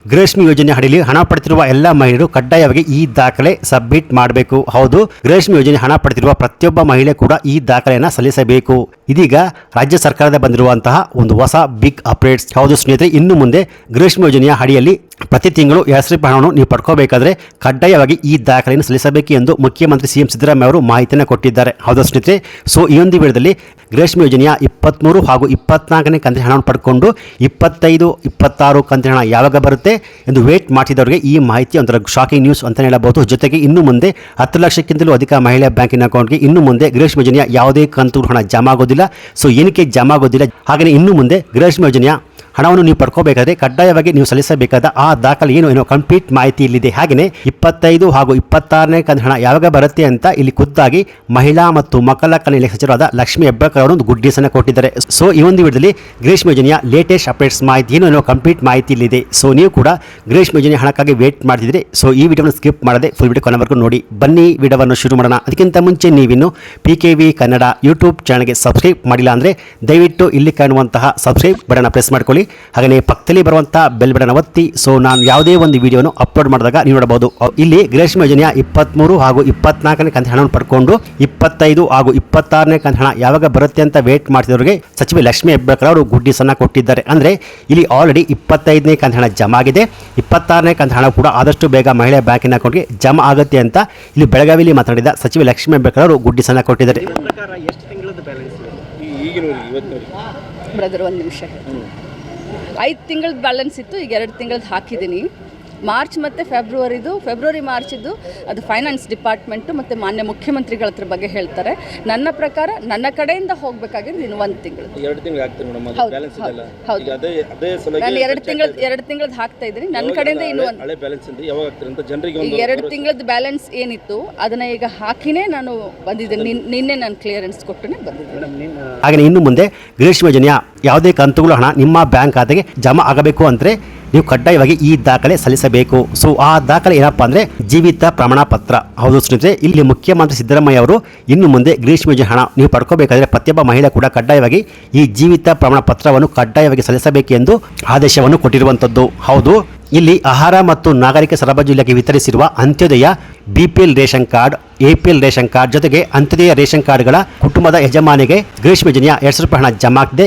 ಗೃಹಲಕ್ಷ್ಮಿ ಯೋಜನೆ ಅಡಿಯಲ್ಲಿ ಹಣ ಪಡೆದಿರುವ ಎಲ್ಲ ಮಹಿಳೆಯರು ಕಡ್ಡಾಯವಾಗಿ ಈ ದಾಖಲೆ ಸಬ್ಮಿಟ್ ಮಾಡಬೇಕು. ಹೌದು, ಗೃಹಲಕ್ಷ್ಮಿ ಯೋಜನೆ ಹಣ ಪಡೆದಿರುವ ಪ್ರತಿಯೊಬ್ಬ ಮಹಿಳೆ ಕೂಡ ಈ ದಾಖಲೆಯನ್ನು ಸಲ್ಲಿಸಬೇಕು. ಇದೀಗ ರಾಜ್ಯ ಸರ್ಕಾರದ ಬಂದಿರುವಂತಹ ಒಂದು ಹೊಸ ಬಿಗ್ ಅಪ್ಡೇಟ್ಸ್. ಹೌದು ಸ್ನೇಹಿತರೆ, ಇನ್ನು ಮುಂದೆ ಗೃಹಲಕ್ಷ್ಮಿ ಯೋಜನೆಯ ಅಡಿಯಲ್ಲಿ ಪ್ರತಿ ತಿಂಗಳು 2,000 ರೂಪಾಯಿ ಹಣವನ್ನು ನೀವು ಪಡ್ಕೋಬೇಕಾದ್ರೆ ಕಡ್ಡಾಯವಾಗಿ ಈ ದಾಖಲೆಯನ್ನು ಸಲ್ಲಿಸಬೇಕು ಎಂದು ಮುಖ್ಯಮಂತ್ರಿ ಸಿಎಂ ಸಿದ್ದರಾಮಯ್ಯ ಅವರು ಮಾಹಿತಿಯನ್ನು ಕೊಟ್ಟಿದ್ದಾರೆ. ಹೌದು ಸ್ನೇಹಿತರೆ, ಸೊ ಈ ಒಂದು ವಿಡಿಯೋದಲ್ಲಿ ಗೃಹಲಕ್ಷ್ಮಿ ಯೋಜನೆಯ 23 ಹಾಗೂ 24ನೇ ಕಂತಿನ ಹಣವನ್ನು ಪಡ್ಕೊಂಡು 25, 26 ಕಂತಿನ ಹಣ ಯಾವಾಗ ಬರುತ್ತೆ ಎಂದು ವೇಟ್ ಮಾಡ್ತಿದ್ದವರಿಗೆ ಈ ಮಾಹಿತಿ ಒಂಥರ ಶಾಕಿಂಗ್ ನ್ಯೂಸ್ ಅಂತ ಹೇಳಬಹುದು. ಜೊತೆಗೆ ಇನ್ನು ಮುಂದೆ 10 ಲಕ್ಷಕ್ಕಿಂತಲೂ ಅಧಿಕ ಮಹಿಳೆಯ ಬ್ಯಾಂಕಿನ ಅಕೌಂಟ್ಗೆ ಇನ್ನು ಮುಂದೆ ಗೃಹಲಕ್ಷ್ಮಿ ಯೋಜನೆಯ ಯಾವುದೇ ಕಂತು ಹಣ ಜಮಾ ಆಗೋದಿಲ್ಲ. ಸೊ ಏನಕ್ಕೆ ಜಮಾ ಆಗೋದಿಲ್ಲ, ಹಾಗೆಯೇ ಇನ್ನು ಮುಂದೆ ಗೃಹಲಕ್ಷ್ಮಿ ಯೋಜನೆಯ ಹಣವನ್ನು ನೀವು ಪಡ್ಕೋಬೇಕಾದ್ರೆ ಕಡ್ಡಾಯವಾಗಿ ನೀವು ಸಲ್ಲಿಸಬೇಕಾದ ಆ ದಾಖಲೆ ಏನು ಕಂಪ್ಲೀಟ್ ಮಾಹಿತಿ ಇಲ್ಲಿದೆ. ಹಾಗೆಯೇ 25 ಹಾಗೂ 26ನೇ ಕಂತಿನ ಹಣ ಯಾವಾಗ ಬರುತ್ತೆ ಅಂತ ಇಲ್ಲಿ ಖುದ್ದಾಗಿ ಮಹಿಳಾ ಮತ್ತು ಮಕ್ಕಳ ಕಲ್ಯಾಣ ಸಚಿವರಾದ ಲಕ್ಷ್ಮೀ ಹೆಬ್ಬಾಳ್ಕರ್ ಅವರು ಒಂದು ಗುಡ್ ನ್ಯೂಸ್ ಅನ್ನು ಕೊಟ್ಟಿದ್ದಾರೆ. ಸೊ ಈ ಒಂದು ವಿಡಿಯೋದಲ್ಲಿ ಗೃಹಲಕ್ಷ್ಮಿ ಯೋಜನೆಯ ಲೇಟೆಸ್ಟ್ ಅಪ್ಡೇಟ್ಸ್ ಮಾಹಿತಿ ಏನು ಕಂಪ್ಲೀಟ್ ಮಾಹಿತಿ ಇಲ್ಲಿದೆ. ಸೊ ನೀವು ಕೂಡ ಗೃಹಲಕ್ಷ್ಮಿ ಯೋಜನೆ ಹಣಕ್ಕಾಗಿ ವೇಟ್ ಮಾಡ್ತಿದ್ರೆ ಸೊ ಈ ವಿಡಿಯೋನ ಸ್ಕಿಪ್ ಮಾಡದೆ ಫುಲ್ ವಿಡಿಯೋ ಕೊನೆವರೆಗೂ ನೋಡಿ. ಬನ್ನಿ ವಿಡಿಯೋವನ್ನು ಶುರು ಮಾಡೋಣ. ಅದಕ್ಕಿಂತ ಮುಂಚೆ ನೀವಿನ್ನು PKV ಕನ್ನಡ ಯೂಟ್ಯೂಬ್ ಚಾನಲ್ಗೆ ಸಬ್ಸ್ಕ್ರೈಬ್ ಮಾಡಿಲ್ಲ ಅಂದರೆ ದಯವಿಟ್ಟು ಇಲ್ಲಿ ಕಾಣುವಂತಹ ಸಬ್ಸ್ಕ್ರೈಬ್ ಬಟನ್ ಪ್ರೆಸ್ ಮಾಡ್ಕೊಳ್ಳಿ. ಹಾಗೆಯೇ ಪಕ್ಕದಲ್ಲಿ ಬರುವಂತಹ ಬೆಲ್ ಬಟನ್ ಒತ್ತಿ. ಸೊ ನಾನು ಯಾವುದೇ ಒಂದು ವಿಡಿಯೋನು ಅಪ್ಲೋಡ್ ಮಾಡಿದಾಗ ನೀವು ನೋಡಬಹುದು. ಇಲ್ಲಿ ಗೃಹಲಕ್ಷ್ಮಿ ಯೋಜನೆಯ 23 ಹಾಗೂ 24ನೇ ಕಂತಿನ ಹಣವನ್ನು ಪಡ್ಕೊಂಡು 25 ಹಾಗೂ 26ನೇ ಕಂತಿನ ಹಣ ಯಾವಾಗ ಬರುತ್ತೆ ಅಂತ ವೇಟ್ ಮಾಡ್ತಿದ್ದವರಿಗೆ ಸಚಿವೆ ಲಕ್ಷ್ಮೀ ಹೆಬ್ಬಾಳ್ಕರ್ ಅವರು ಗುಡ್ ನ್ಯೂಸ್ ಅನ್ನು ಕೊಟ್ಟಿದ್ದಾರೆ. ಅಂದರೆ ಇಲ್ಲಿ ಆಲ್ರೆಡಿ 25ನೇ ಕಂತಿನ ಹಣ ಜಮಾ ಆಗಿದೆ. 26ನೇ ಕಂತಿನ ಹಣ ಕೂಡ ಆದಷ್ಟು ಬೇಗ ಮಹಿಳೆಯ ಬ್ಯಾಂಕಿನ ಅಕೌಂಟ್ಗೆ ಜಮಾ ಆಗುತ್ತೆ ಅಂತ ಇಲ್ಲಿ ಬೆಳಗಾವಿಯಲ್ಲಿ ಮಾತನಾಡಿದ ಸಚಿವೆ ಲಕ್ಷ್ಮೀ ಹೆಬ್ಬಾಳ್ಕರ್ ಅವರು ಗುಡ್ ನ್ಯೂಸ್ ಅನ್ನು ಕೊಟ್ಟಿದ್ದಾರೆ. ಬ್ರದರ್ ಒಂದು ನಿಮಿಷ, 5 ತಿಂಗಳದ ಬ್ಯಾಲೆನ್ಸ್ ಇತ್ತು, ಈಗ 2 ತಿಂಗಳದ್ದು ಹಾಕಿದ್ದೀನಿ. ಮಾರ್ಚ್ ಮತ್ತು ಫೆಬ್ರವರಿ ಮಾರ್ಚಿದ್ದು ಅದು ಫೈನಾನ್ಸ್ ಡಿಪಾರ್ಟ್ಮೆಂಟು ಮತ್ತು ಮಾನ್ಯ ಮುಖ್ಯಮಂತ್ರಿಗಳ ಹತ್ರ ಬಗ್ಗೆ ಹೇಳ್ತಾರೆ. ನನ್ನ ಪ್ರಕಾರ ನನ್ನ ಕಡೆಯಿಂದ ಹೋಗಬೇಕಾಗಿದ್ದು ಇನ್ನು 1 ತಿಂಗಳು. ನಾನು 2 ತಿಂಗಳದ್ದು ಹಾಕ್ತಾ ಇದ್ದೀನಿ. ನನ್ನ ಕಡೆಯಿಂದ ಇನ್ನು 2 ತಿಂಗಳದ್ದು ಬ್ಯಾಲೆನ್ಸ್ ಏನಿತ್ತು ಅದನ್ನು ಈಗ ಹಾಕಿನೇ ನಾನು ಬಂದಿದ್ದೀನಿ. ನಿನ್ನೆ ನಾನು ಕ್ಲಿಯರೆನ್ಸ್ ಕೊಟ್ಟು ಬಂದಿದ್ದೀನಿ. ಹಾಗೆ ಇನ್ನು ಮುಂದೆ ಗೃಹಲಕ್ಷ್ಮಿ ಯೋಜನೆಯ ಯಾವುದೇ ಕಂತುಗಳು ಹಣ ನಿಮ್ಮ ಬ್ಯಾಂಕ್ ಖಾತೆಗೆ ಜಮಾ ಆಗಬೇಕು ಅಂದರೆ ನೀವು ಕಡ್ಡಾಯವಾಗಿ ಈ ದಾಖಲೆ ಸಲ್ಲಿಸಬೇಕು. ಸೊ ಆ ದಾಖಲೆ ಏನಪ್ಪಾ ಅಂದರೆ ಜೀವಿತ ಪ್ರಮಾಣ ಪತ್ರ. ಹೌದು ಸ್ನೇಹಿತರೆ, ಇಲ್ಲಿ ಮುಖ್ಯಮಂತ್ರಿ ಸಿದ್ದರಾಮಯ್ಯ ಅವರು ಇನ್ನು ಮುಂದೆ ಗೃಹಲಕ್ಷ್ಮಿ ಯೋಜನೆ ಹಣ ನೀವು ಪಡ್ಕೋಬೇಕಾದ್ರೆ ಪ್ರತಿಯೊಬ್ಬ ಮಹಿಳೆ ಕೂಡ ಕಡ್ಡಾಯವಾಗಿ ಈ ಜೀವಿತ ಪ್ರಮಾಣ ಪತ್ರವನ್ನು ಕಡ್ಡಾಯವಾಗಿ ಸಲ್ಲಿಸಬೇಕು ಎಂದು ಆದೇಶವನ್ನು ಕೊಟ್ಟಿರುವಂಥದ್ದು. ಹೌದು, ಇಲ್ಲಿ ಆಹಾರ ಮತ್ತು ನಾಗರಿಕ ಸರಬರಾಜು ಇಲಾಖೆ ವಿತರಿಸಿರುವ Antyodaya BPL ration card, APL ration card ಜೊತೆಗೆ ಅಂತ್ಯೋದಯ ರೇಷನ್ ಕಾರ್ಡ್ಗಳ ಕುಟುಂಬದ ಯಜಮಾನಿಗೆ ಗೃಹಲಕ್ಷ್ಮಿ ಯೋಜನೆಯ 2,000 ರೂಪಾಯಿ ಹಣ ಜಮಾ ಆಗಿದೆ.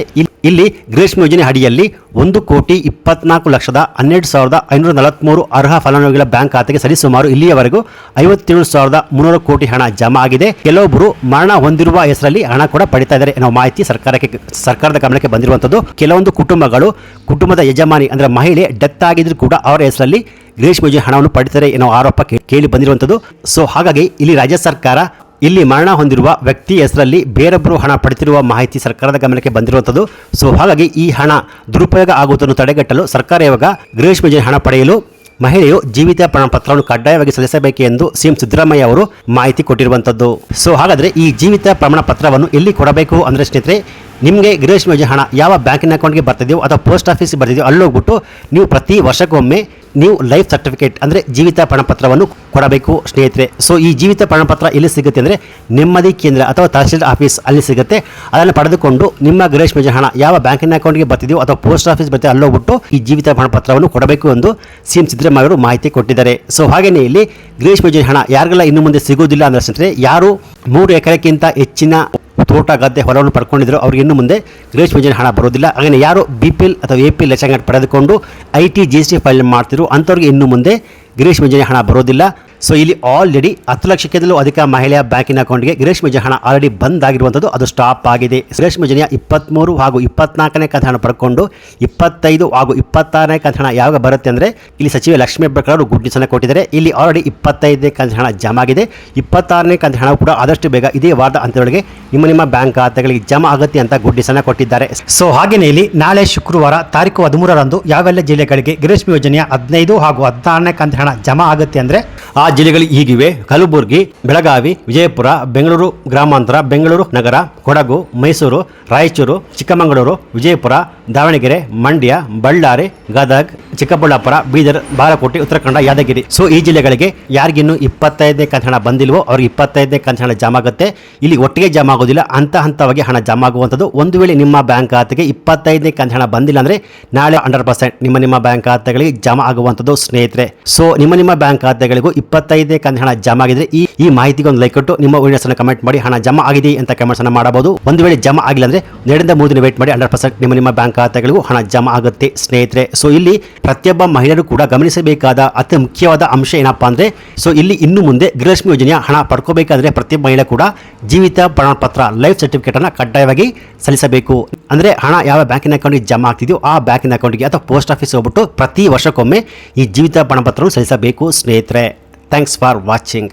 ಇಲ್ಲಿ ಗೃಹಲಕ್ಷ್ಮಿ ಯೋಜನೆ ಅಡಿಯಲ್ಲಿ 1,24,12,543 ಅರ್ಹ ಫಲಾನುಭವಿಗಳ ಬ್ಯಾಂಕ್ ಖಾತೆಗೆ ಸರಿಸುಮಾರು ಇಲ್ಲಿಯವರೆಗೂ 57,300 ಕೋಟಿ ಹಣ ಜಮಾ ಆಗಿದೆ. ಕೆಲವೊಬ್ಬರು ಮರಣ ಹೊಂದಿರುವ ಹೆಸರಲ್ಲಿ ಹಣ ಕೂಡ ಪಡಿತಾ ಇದ್ದಾರೆ ಎನ್ನುವ ಮಾಹಿತಿ ಸರ್ಕಾರದ ಗಮನಕ್ಕೆ ಬಂದಿರುವಂಥದ್ದು. ಕೆಲವೊಂದು ಕುಟುಂಬದ ಯಜಮಾನಿ ಅಂದರೆ ಮಹಿಳೆ ಡೆತ್ ಆಗಿದ್ರು ಕೂಡ ಅವರ ಹೆಸರಲ್ಲಿ ಗೃಹಲಕ್ಷ್ಮಿ ಯೋಜನೆ ಹಣವನ್ನು ಪಡಿತಾರೆ ಎನ್ನುವ ಆರೋಪ ಕೇಳಿ ಬಂದಿರುವಂಥದ್ದು. ಸೊ ಹಾಗಾಗಿ ಇಲ್ಲಿ ರಾಜ್ಯ ಸರ್ಕಾರ ಇಲ್ಲಿ ಮರಣ ಹೊಂದಿರುವ ವ್ಯಕ್ತಿ ಹೆಸರಲ್ಲಿ ಬೇರೊಬ್ಬರು ಹಣ ಪಡೆದಿರುವ ಮಾಹಿತಿ ಸರ್ಕಾರದ ಗಮನಕ್ಕೆ ಬಂದಿರುವಂಥದ್ದು. ಸೊ ಹಾಗಾಗಿ ಈ ಹಣ ದುರುಪಯೋಗ ಆಗುವುದನ್ನು ತಡೆಗಟ್ಟಲು ಸರ್ಕಾರ ಇವಾಗ ಗೃಹಲಕ್ಷ್ಮಿ ಯೋಜನೆ ಹಣ ಪಡೆಯಲು ಮಹಿಳೆಯು ಜೀವಿತ ಪ್ರಮಾಣ ಪತ್ರವನ್ನು ಕಡ್ಡಾಯವಾಗಿ ಸಲ್ಲಿಸಬೇಕು ಎಂದು ಸಿಎಂ ಸಿದ್ದರಾಮಯ್ಯ ಅವರು ಮಾಹಿತಿ ಕೊಟ್ಟಿರುವಂಥದ್ದು. ಸೊ ಹಾಗಾದರೆ ಈ ಜೀವಿತ ಪ್ರಮಾಣ ಪತ್ರವನ್ನು ಎಲ್ಲಿ ಕೊಡಬೇಕು ಅಂದರೆ ಸ್ನೇಹಿತರೆ, ನಿಮಗೆ ಗೃಹಲಕ್ಷ್ಮಿ ಯೋಜನೆ ಹಣ ಯಾವ ಬ್ಯಾಂಕಿನ ಅಕೌಂಟ್ಗೆ ಬರ್ತಿದೆಯೋ ಅಥವಾ ಪೋಸ್ಟ್ ಆಫೀಸ್ಗೆ ಬರ್ತಿದೆಯೋ ಅಲ್ಲೋಗ್ಬಿಟ್ಟು ನೀವು ಪ್ರತಿ ವರ್ಷಕ್ಕೊಮ್ಮೆ ನೀವು ಲೈಫ್ ಸರ್ಟಿಫಿಕೇಟ್ ಅಂದರೆ ಜೀವಿತ ಪ್ರಮಾಣಪತ್ರವನ್ನು ಕೊಡಬೇಕು ಸ್ನೇಹಿತರೆ. ಸೊ ಈ ಜೀವಿತ ಪ್ರಮಾಣಪತ್ರ ಎಲ್ಲಿ ಸಿಗುತ್ತೆ ಅಂದರೆ ನೆಮ್ಮದಿ ಕೇಂದ್ರ ಅಥವಾ ತಹಶೀಲ್ದಾರ್ ಆಫೀಸ್ ಅಲ್ಲಿ ಸಿಗುತ್ತೆ. ಅದನ್ನು ಪಡೆದುಕೊಂಡು ನಿಮ್ಮ ಗೃಹಲಕ್ಷ್ಮಿ ಯೋಜನೆ ಹಣ ಯಾವ ಬ್ಯಾಂಕಿನ ಅಕೌಂಟ್ಗೆ ಬರ್ತಿದೆಯೋ ಅಥವಾ ಪೋಸ್ಟ್ ಆಫೀಸ್ ಬರ್ತೀವಿ ಅಲ್ಲೋಗ್ಬಿಟ್ಟು ಈ ಜೀವಿತ ಪ್ರಮಾಣಪತ್ರವನ್ನು ಕೊಡಬೇಕು ಎಂದು ಸಿಎಂ ಸಿದ್ದರಾಮಯ್ಯ ಅವರು ಮಾಹಿತಿ ಕೊಟ್ಟಿದ್ದಾರೆ. ಸೊ ಹಾಗೆಯೇ ಇಲ್ಲಿ ಗೃಹಲಕ್ಷ್ಮಿ ಯೋಜನೆ ಹಣ ಯಾರಿಗೆಲ್ಲ ಇನ್ನು ಮುಂದೆ ಸಿಗೋದಿಲ್ಲ ಅಂದರೆ ಸ್ನೇಹಿತರೆ, ಯಾರು 3 ಎಕರೆಗಿಂತ ಹೆಚ್ಚಿನ ತೋಟ ಗದ್ದೆ ಹೊಲವನ್ನು ಪಡ್ಕೊಂಡಿದ್ರು ಅವ್ರಿಗೆ ಇನ್ನು ಮುಂದೆ ಗೃಹಲಕ್ಷ್ಮಿ ಯೋಜನೆ ಹಣ ಬರೋದಿಲ್ಲ. ಹಾಗೆ ಯಾರು BPL ಅಥವಾ APL ರೇಷನ್ ಕಾರ್ಡ್ ಪಡೆದುಕೊಂಡು IT GST ಫೈಲ್ ಮಾಡ್ತಿದ್ರು ಅಂಥವ್ರಿಗೆ ಇನ್ನು ಮುಂದೆ ಗೃಹಲಕ್ಷ್ಮಿ ಯೋಜನೆ ಹಣ ಬರೋದಿಲ್ಲ. ಸೊ ಇಲ್ಲಿ ಆಲ್ರೆಡಿ 10 ಲಕ್ಷಕ್ಕಿಂತಲೂ ಅಧಿಕ ಮಹಿಳೆಯ ಬ್ಯಾಂಕಿನ ಅಕೌಂಟ್ಗೆ ಗೃಹಲಕ್ಷ್ಮಿ ಯೋಜನೆ ಹಣ ಆಲ್ರೆಡಿ ಬಂದ್ ಆಗಿರುವಂಥದ್ದು, ಅದು ಸ್ಟಾಪ್ ಆಗಿದೆ. ಗೃಹಲಕ್ಷ್ಮಿ ಯೋಜನೆಯ 23 ಹಾಗೂ 24ನೇ ಕಂತಿನ ಹಣ ಪಡ್ಕೊಂಡು 25 ಹಾಗೂ 26ನೇ ಕಂತಿನ ಹಣ ಯಾವಾಗ ಬರುತ್ತೆ ಅಂದರೆ ಇಲ್ಲಿ ಸಚಿವೆ ಲಕ್ಷ್ಮೀ ಹೆಬ್ಬಾಳ್ಕರ್ ಅವರು ಗುಡ್ ನ್ಯೂಸ್ ಅನ್ನು ಕೊಟ್ಟಿದ್ದಾರೆ. ಇಲ್ಲಿ ಆಲ್ರೆಡಿ 25ನೇ ಕಂತಿನ ಹಣ ಜಮಾ ಆಗಿದೆ. 26ನೇ ಕಂತಿನ ಹಣ ಕೂಡ ಆದಷ್ಟು ಬೇಗ ಇದೇ ವಾರದ ಅಂತ್ಯದೊಳಗೆ ನಿಮ್ಮ ಬ್ಯಾಂಕ್ ಖಾತೆಗಳಿಗೆ ಜಮಾ ಆಗುತ್ತೆ ಅಂತ ಗುಡ್ ನ್ಯೂಸ್ ಅನ್ನು ಕೊಟ್ಟಿದ್ದಾರೆ. ಸೊ ಹಾಗೆಯೇ ಇಲ್ಲಿ ನಾಳೆ ಶುಕ್ರವಾರ ತಾರೀಕು 13ರಂದು ಯಾವೆಲ್ಲ ಜಿಲ್ಲೆಗಳಿಗೆ ಗೃಹಲಕ್ಷ್ಮಿ ಯೋಜನೆಯ 15 ಹಾಗೂ 16ನೇ ಕಂತಿನ ಹಣ ಜಮಾ ಆಗುತ್ತೆ ಅಂದರೆ ಆ ಜಿಲ್ಲೆಗಳು ಹೀಗಿವೆ: ಕಲಬುರಗಿ, ಬೆಳಗಾವಿ, ವಿಜಯಪುರ, ಬೆಂಗಳೂರು ಗ್ರಾಮಾಂತರ, ಬೆಂಗಳೂರು ನಗರ, ಕೊಡಗು, ಮೈಸೂರು, ರಾಯಚೂರು, ಚಿಕ್ಕಮಗಳೂರು, ವಿಜಯಪುರ, ದಾವಣಗೆರೆ, ಮಂಡ್ಯ, ಬಳ್ಳಾರಿ, ಗದಗ್, ಚಿಕ್ಕಬಳ್ಳಾಪುರ, ಬೀದರ್, ಬಾಗಲಕೋಟೆ, ಉತ್ತರ ಕನ್ನಡ, ಯಾದಗಿರಿ. ಸೊ ಈ ಜಿಲ್ಲೆಗಳಿಗೆ ಯಾರಿಗಿನ್ನು 25ನೇ ಕಂತು ಹಣ ಬಂದಿಲ್ವೋ ಅವ್ರಿಗೆ 25ನೇ ಕಂತು ಹಣ ಜಮಾ ಆಗುತ್ತೆ. ಇಲ್ಲಿ ಒಟ್ಟಿಗೆ ಜಮಾ ಆಗೋದಿಲ್ಲ, ಹಂತವಾಗಿ ಹಣ ಜಮಾ ಆಗುವಂಥದ್ದು. ಒಂದು ವೇಳೆ ನಿಮ್ಮ ಬ್ಯಾಂಕ್ ಖಾತೆಗೆ 25ನೇ ಕಂತು ಹಣ ಬಂದಿಲ್ಲ ಅಂದ್ರೆ ನಾಳೆ 100% ನಿಮ್ಮ ಬ್ಯಾಂಕ್ ಖಾತೆಗಳಿಗೆ ಜಮಾ ಆಗುವಂಥದ್ದು ಸ್ನೇಹಿತರೆ. ಸೊ ನಿಮ್ಮ ಬ್ಯಾಂಕ್ ಖಾತೆಗಳಿಗೂ 25ನೇ ಕಂತು ಹಣ ಜಮಾ ಆಗಿದ್ರೆ ಈ ಮಾಹಿತಿಗೆ ಒಂದು ಲೈಕ್ ಕೊಟ್ಟು ನಿಮ್ಮ ವಿಡಿಯೋಸ್ ಅನ್ನು ಕಮೆಂಟ್ ಮಾಡಿ ಹಣ ಜಮಾ ಆಗಿದೆ ಅಂತ ಕಮೆಂಟ್ಸ್ ಅನ್ನು ಮಾಡಬಹುದು. ಒಂದು ವೇಳೆ ಜಮಾ ಆಗಿಲ್ಲ ಅಂದ್ರೆ 2 ರಿಂದ 3 ದಿನ ವೇಟ್ ಮಾಡಿ 100% ನಿಮ್ಮ ಬ್ಯಾಂಕ್ ಖಾತೆಗಳಿಗೂ ಹಣ ಜಮಾ ಆಗುತ್ತೆ ಸ್ನೇಹಿತರೆ. ಸೊ ಇಲ್ಲಿ ಪ್ರತಿಯೊಬ್ಬ ಮಹಿಳೆಯರು ಕೂಡ ಗಮನಿಸಬೇಕಾದ ಅತಿ ಮುಖ್ಯವಾದ ಅಂಶ ಏನಪ್ಪಾ ಅಂದ್ರೆ, ಸೊ ಇಲ್ಲಿ ಇನ್ನು ಮುಂದೆ ಗೃಹಲಕ್ಷ್ಮಿ ಯೋಜನೆಯ ಹಣ ಪಡ್ಕೋಬೇಕಾದ್ರೆ ಪ್ರತಿಯೊಬ್ಬ ಮಹಿಳೆ ಕೂಡ ಜೀವಿತ ಪ್ರಮಾಣ ಪತ್ರ ಲೈಫ್ ಸರ್ಟಿಫಿಕೇಟ್ ಅನ್ನು ಕಡ್ಡಾಯವಾಗಿ ಸಲ್ಲಿಸಬೇಕು. ಅಂದ್ರೆ ಹಣ ಯಾವ ಬ್ಯಾಂಕಿನ ಅಕೌಂಟ್ಗೆ ಜಮಾ ಆಗ್ತಿದೆಯೋ ಆ ಬ್ಯಾಂಕಿನ ಅಕೌಂಟ್ಗೆ ಅಥವಾ ಪೋಸ್ಟ್ ಆಫೀಸ್ ಹೋಗ್ಬಿಟ್ಟು ಪ್ರತಿ ವರ್ಷಕ್ಕೊಮ್ಮೆ ಈ ಜೀವಿತ ಪ್ರಮಾಣ ಪತ್ರವನ್ನು ಸಲ್ಲಿಸಬೇಕು ಸ್ನೇಹಿತರೆ. Thanks for watching.